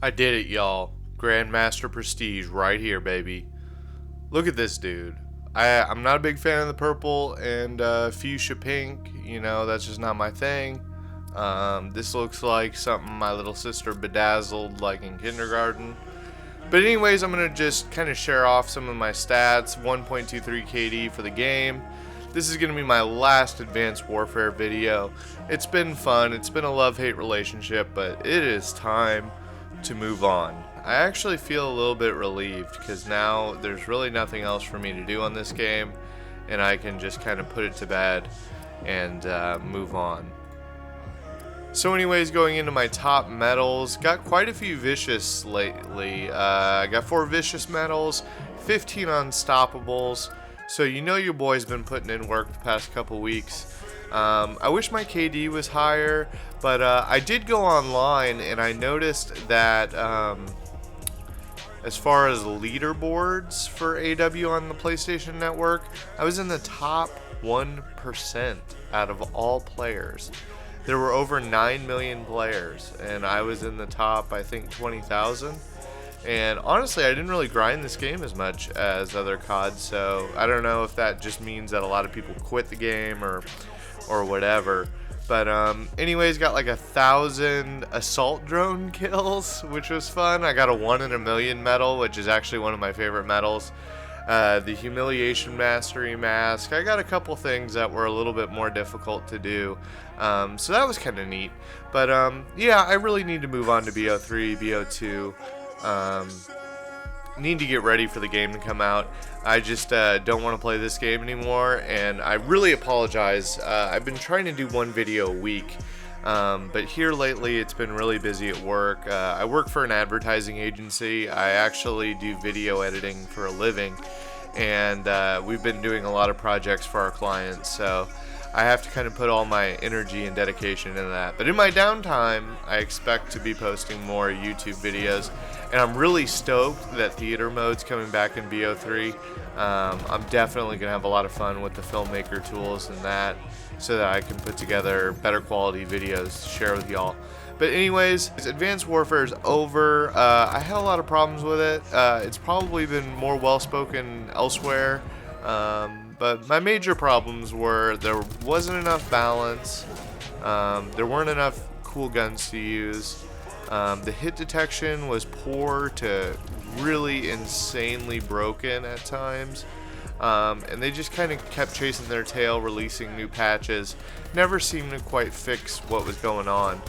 I did it, y'all. Grandmaster Prestige right here, baby. Look at this dude. I'm not a big fan of the purple and fuchsia pink. You know, that's just not my thing. This looks like something my little sister bedazzled like in kindergarten. But anyways, I'm going to just kind of share off some of my stats. 1.23 KD for the game. This is going to be my last Advanced Warfare video. It's been fun. It's been a love-hate relationship, but it is time to move on. I actually feel a little bit relieved because now there's really nothing else for me to do on this game, and I can just kind of put it to bed and move on. So anyways, going into my top medals, got quite a few vicious lately. I got 4 vicious medals, 15 unstoppables. So you know your boy's been putting in work the past couple weeks. I wish my KD was higher, but I did go online and I noticed that as far as leaderboards for AW on the PlayStation Network, I was in the top 1% out of all players. There were over 9 million players, and I was in the top, I think, 20,000. And honestly, I didn't really grind this game as much as other CODs, so I don't know if that just means that a lot of people quit the game or whatever. But anyways, got like 1,000 assault drone kills, which was fun. I got a 1 in a million medal, which is actually one of my favorite medals. The Humiliation Mastery Mask. I got a couple things that were a little bit more difficult to do, so that was kind of neat. But yeah, I really need to move on to BO3, BO2. Need to get ready for the game to come out. I just don't want to play this game anymore, and I really apologize. I've been trying to do 1 video a week, but here lately it's been really busy at work. I work for an advertising agency. I actually do video editing for a living, and we've been doing a lot of projects for our clients, so I have to kind of put all my energy and dedication into that. But in my downtime, I expect to be posting more YouTube videos, and I'm really stoked that theater mode's coming back in BO3. I'm definitely going to have a lot of fun with the filmmaker tools and that, so that I can put together better quality videos to share with y'all. But anyways, Advanced Warfare is over. I had a lot of problems with it. It's probably been more well-spoken elsewhere. But my major problems were there wasn't enough balance, there weren't enough cool guns to use, the hit detection was poor to really insanely broken at times, and they just kind of kept chasing their tail, releasing new patches, never seemed to quite fix what was going on.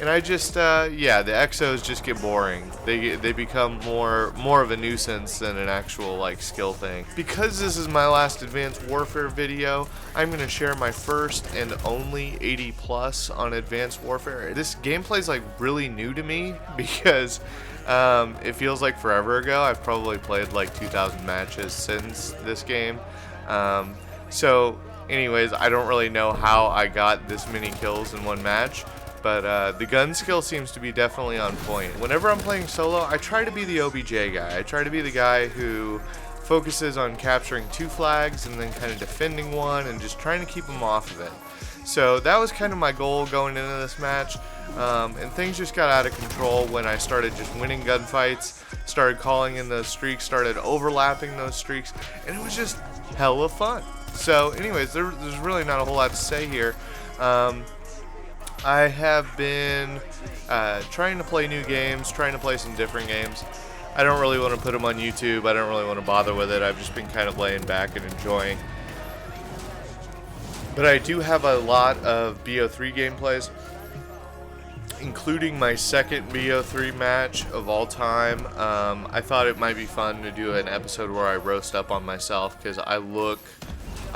And I just, yeah, the exos just get boring. They become more of a nuisance than an actual, like, skill thing. Because this is my last Advanced Warfare video, I'm going to share my first and only 80 plus on Advanced Warfare. This gameplay is, like, really new to me because it feels like forever ago. I've probably played, like, 2,000 matches since this game. So, anyways, I don't really know how I got this many kills in one match. But the gun skill seems to be definitely on point. Whenever I'm playing solo, I try to be the OBJ guy. I try to be the guy who focuses on capturing 2 flags and then kind of defending 1 and just trying to keep them off of it. So that was kind of my goal going into this match. And things just got out of control when I started just winning gunfights, started calling in those streaks, started overlapping those streaks, and it was just hella fun. So anyways, there's really not a whole lot to say here. I have been trying to play new games, trying to play some different games. I don't really want to put them on YouTube. I don't really want to bother with it. I've just been kind of laying back and enjoying. But I do have a lot of BO3 gameplays, including my second BO3 match of all time. I thought it might be fun to do an episode where I roast up on myself because I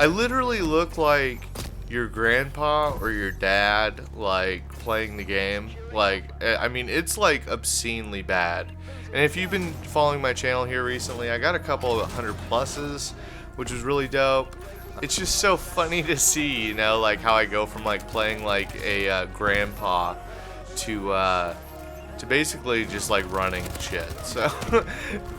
literally look like your grandpa or your dad, like, playing the game. Like, I mean, it's like obscenely bad. And if you've been following my channel here recently, I got a couple of 100 pluses, which was really dope. It's just so funny to see, you know, like how I go from like playing like a grandpa to basically just like running shit. So,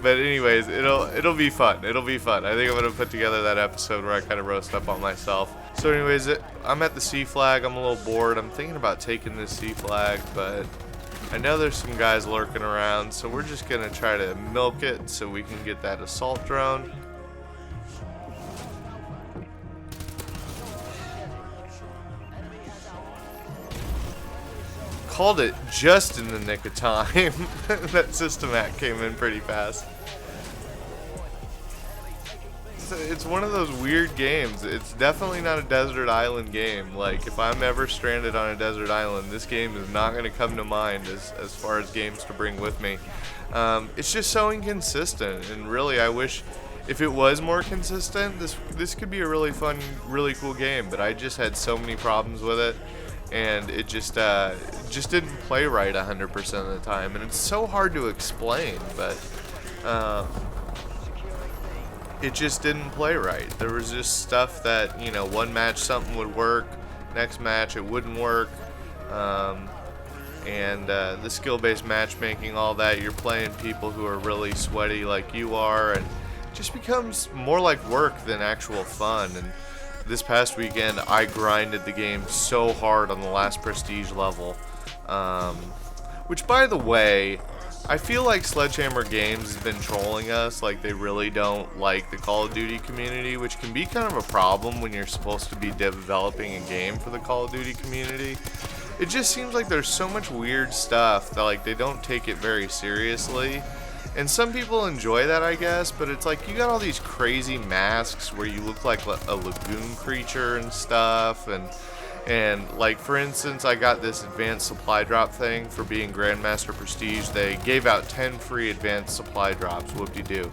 but anyways, it'll be fun. It'll be fun. I think I'm gonna put together that episode where I kind of roast up on myself. So anyways, I'm at the C flag. I'm a little bored. I'm thinking about taking this C flag, but I know there's some guys lurking around, so we're just gonna try to milk it so we can get that assault drone. Called it just in the nick of time. That system hack came in pretty fast. It's one of those weird games. It's definitely not a desert island game. Like, if I'm ever stranded on a desert island, this game is not going to come to mind as far as games to bring with me. It's just so inconsistent, and really I wish if it was more consistent, this could be a really fun, really cool game, but I just had so many problems with it, and it just didn't play right 100% of the time, and it's so hard to explain, but it just didn't play right. There was just stuff that, you know, one match something would work, next match it wouldn't work, and the skill-based matchmaking, all that, you're playing people who are really sweaty like you are, and it just becomes more like work than actual fun. And this past weekend I grinded the game so hard on the last prestige level, which, by the way, I feel like Sledgehammer Games has been trolling us, like they really don't like the Call of Duty community, which can be kind of a problem when you're supposed to be developing a game for the Call of Duty community. It just seems like there's so much weird stuff that, like, they don't take it very seriously. And some people enjoy that, I guess, but it's like you got all these crazy masks where you look like a lagoon creature and stuff, and like, for instance, I got this advanced supply drop thing for being Grandmaster Prestige. They gave out 10 free advanced supply drops, whoop-de-doo.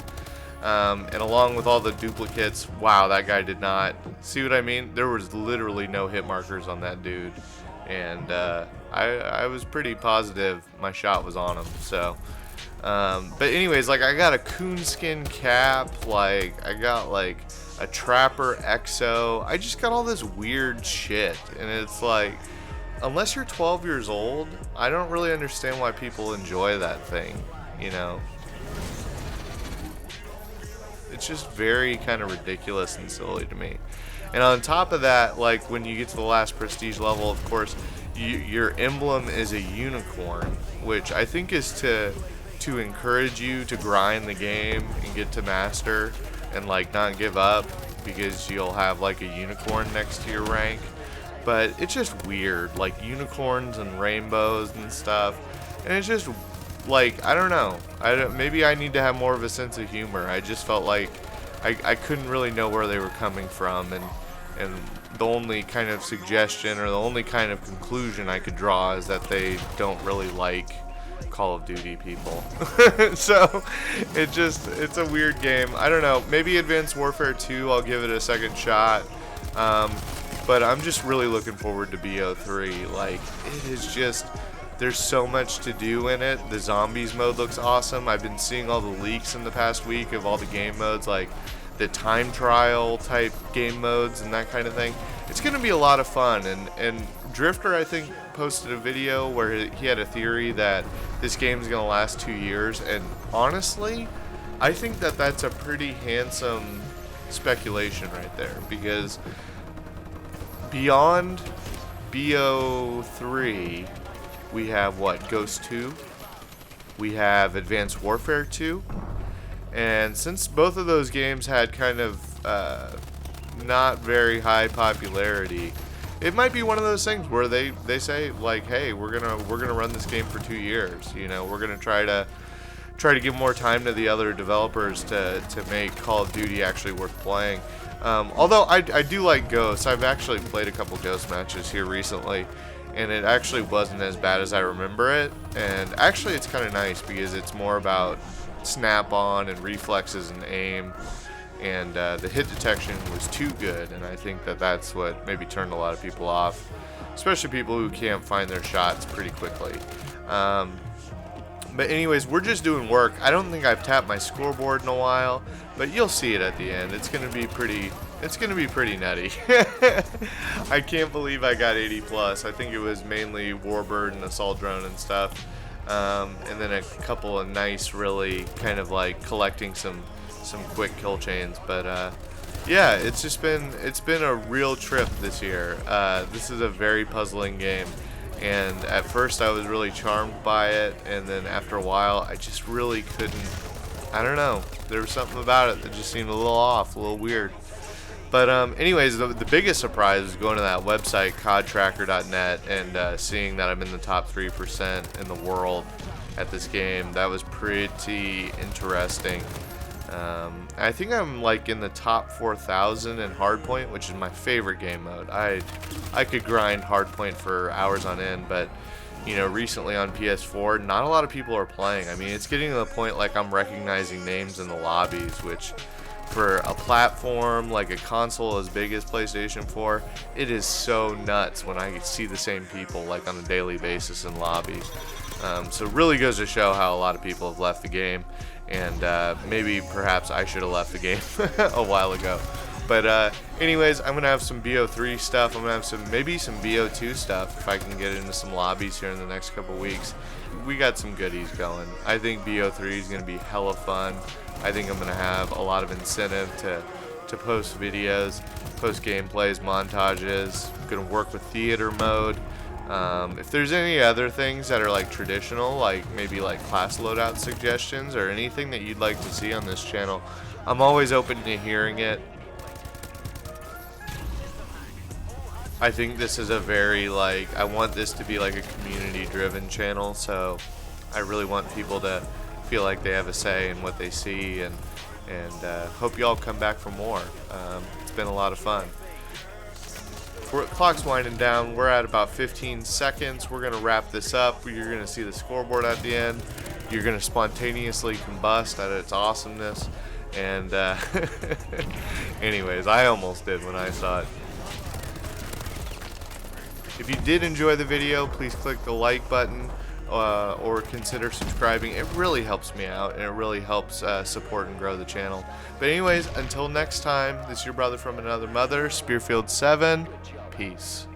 And along with all the duplicates, wow, that guy did not, see what I mean? There was literally no hit markers on that dude. And I was pretty positive my shot was on him, so. But anyways, like, I got a coonskin cap, like, I got, like, a Trapper Exo. I just got all this weird shit, and it's like, unless you're 12 years old, I don't really understand why people enjoy that thing, you know? It's just very kind of ridiculous and silly to me. And on top of that, like, when you get to the last prestige level, of course, your emblem is a unicorn, which I think is to encourage you to grind the game and get to master and, like, not give up, because you'll have, like, a unicorn next to your rank. But it's just weird, like unicorns and rainbows and stuff, and it's just, like, I don't know, maybe I need to have more of a sense of humor. I just felt like I couldn't really know where they were coming from, and the only kind of suggestion or the only kind of conclusion I could draw is that they don't really like Call of Duty people. So it's a weird game. I don't know, maybe Advanced Warfare 2, I'll give it a second shot, but I'm just really looking forward to BO3. Like, it is just, there's so much to do in it. The zombies mode looks awesome. I've been seeing all the leaks in the past week of all the game modes, like the time trial type game modes and that kind of thing. It's going to be a lot of fun, and Drifter, I think, posted a video where he had a theory that this game is going to last 2 years, and honestly, I think that that's a pretty handsome speculation right there, because beyond BO3, we have, what, Ghost 2? We have Advanced Warfare 2, and since both of those games had kind of not very high popularity, it might be one of those things where they say, like, hey, we're gonna run this game for 2 years. You know, we're gonna try to give more time to the other developers to make Call of Duty actually worth playing. Although I do like Ghosts. I've actually played a couple Ghost matches here recently, and it actually wasn't as bad as I remember it. And actually, it's kind of nice because it's more about snap-on and reflexes and aim. And the hit detection was too good, and I think that that's what maybe turned a lot of people off, especially people who can't find their shots pretty quickly. But anyways, we're just doing work. I don't think I've tapped my scoreboard in a while, but you'll see it at the end. It's gonna be pretty nutty. I can't believe I got 80 plus. I think it was mainly Warbird and Assault Drone and stuff, and then a couple of nice, really kind of like collecting some quick kill chains. But yeah, it's been a real trip this year. This is a very puzzling game, And at first I was really charmed by it, and then after a while I just really couldn't, I don't know, there was something about it that just seemed a little off, a little weird. But anyways, the biggest surprise was going to that website, codtracker.net, and seeing that I'm in the top 3% in the world at this game. That was pretty interesting. I think I'm like in the top 4,000 in Hardpoint, which is my favorite game mode. I could grind Hardpoint for hours on end, but you know, recently on PS4, not a lot of people are playing. I mean, it's getting to the point like I'm recognizing names in the lobbies, which for a platform like a console as big as PlayStation 4, it is so nuts when I see the same people like on a daily basis in lobbies. So it really goes to show how a lot of people have left the game, and maybe perhaps I should have left the game a while ago. But anyways, I'm gonna have some BO3 stuff. I'm gonna have maybe some BO2 stuff if I can get into some lobbies here in the next couple weeks. We got some goodies going. I think BO3 is gonna be hella fun. I think I'm gonna have a lot of incentive to post videos, post gameplays, montages. I'm gonna work with theater mode. If there's any other things that are like traditional, like maybe like class loadout suggestions or anything that you'd like to see on this channel, I'm always open to hearing it. I think this is a very I want this to be like a community driven channel, so I really want people to feel like they have a say in what they see, and hope y'all come back for more. It's been a lot of fun. Clock's winding down. We're at about 15 seconds. We're gonna wrap this up. You're gonna see the scoreboard at the end. You're gonna spontaneously combust at its awesomeness. And anyways, I almost did when I saw it. If you did enjoy the video, please click the like button or consider subscribing. It really helps me out, and it really helps support and grow the channel. But anyways, until next time, this is your brother from another mother, Spearfield 7. Peace.